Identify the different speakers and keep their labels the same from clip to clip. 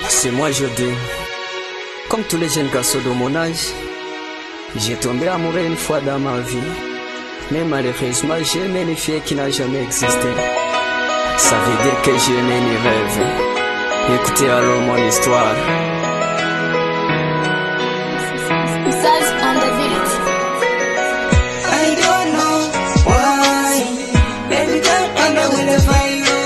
Speaker 1: C'est moi Jodin. Comme tous les jeunes garçons de mon âge, j'ai tombé amoureux une fois dans ma vie. Mais malheureusement, j'ai aimé une fille qui n'a jamais existé. Ça veut dire que j'ai aimé mes rêves. Écoutez alors mon histoire.
Speaker 2: I don't know why every time I will find you,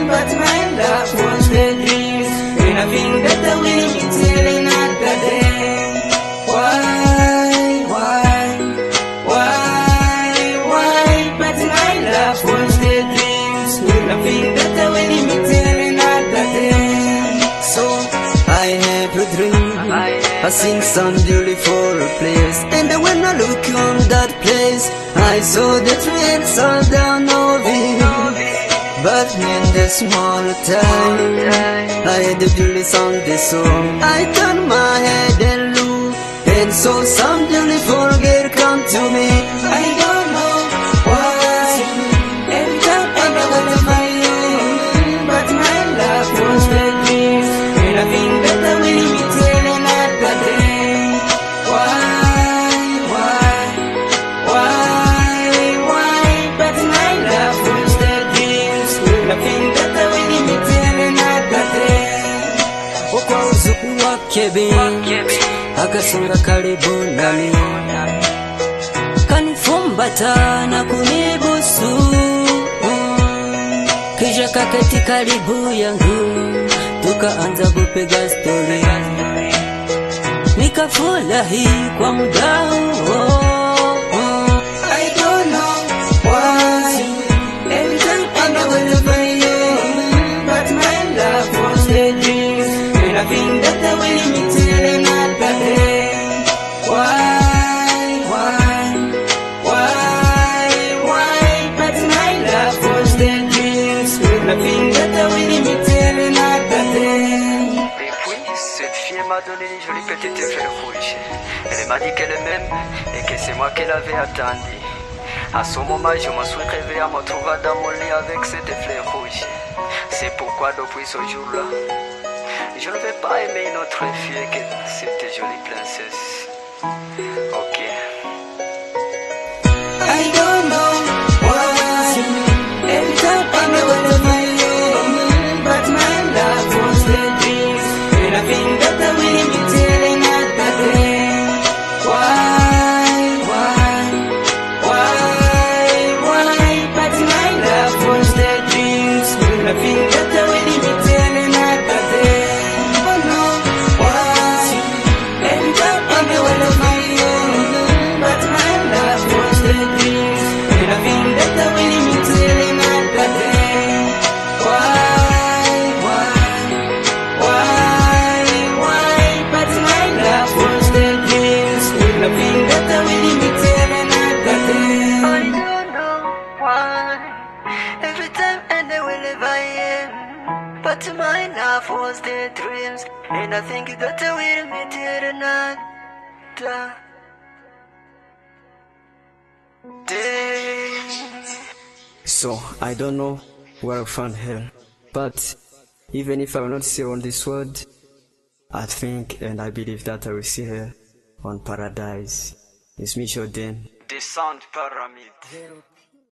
Speaker 2: but my love was the dream, and I think that I will be telling another day. Why? But my love was the dreams, and I think that I will be telling another day.
Speaker 1: So I have a dream. I seen some beautiful place, and when I look on that place, I saw the trees all down over it. But in the small time, I had the beauty on the song. I turned my head and looked, and saw some beautiful girl come to me.
Speaker 2: I don't know why every time I will find you, but my love was the dream, and I think that I will be telling another day. Why? But my love was the dream, and I think that I will be telling another day.
Speaker 1: Okwa uzuku wake binti akasonga karibu nami, kanifumbata na kunibusu, kisha kaketi karibu yangu, tukaanza kupiga stori. Nikafurahi kwa muda huo.
Speaker 2: I don't know why every time I will find you, but my love was the dream, and I think that I will be telling another day. Why? But my love was the dream, and I think that I will be telling another day.
Speaker 1: Et puis, cette fille m'a donné une jolie petite fleur rouge. Elle m'a dit qu'elle m'aime et que c'est moi qu'elle avait attendu. À ce moment, je me suis réveillé à me trouver dans mon lit avec cette fleur rouge. C'est pourquoi depuis ce jour-là, je ne vais pas aimer une autre fille que cette jolie princesse. Ok.
Speaker 2: I don't know why every time I will find you, but my love was the dream, and I think that I will be telling another day. Why? But my love was the dream, and I think that I will be telling another day. Oh no, why every time I will find you, but my love was the dream, and I think that I will be telling another day. Why? But my love was the dream, and I think that I will be telling another day.
Speaker 1: I don't know why every time and wherever I am, but my love was the dreams, and I think that I will meet it another day. So I don't know where I found her, but even if I will not see her on this world, I think and I believe that I will see her on paradise. It's me, Jodin, the Sound Pyramid.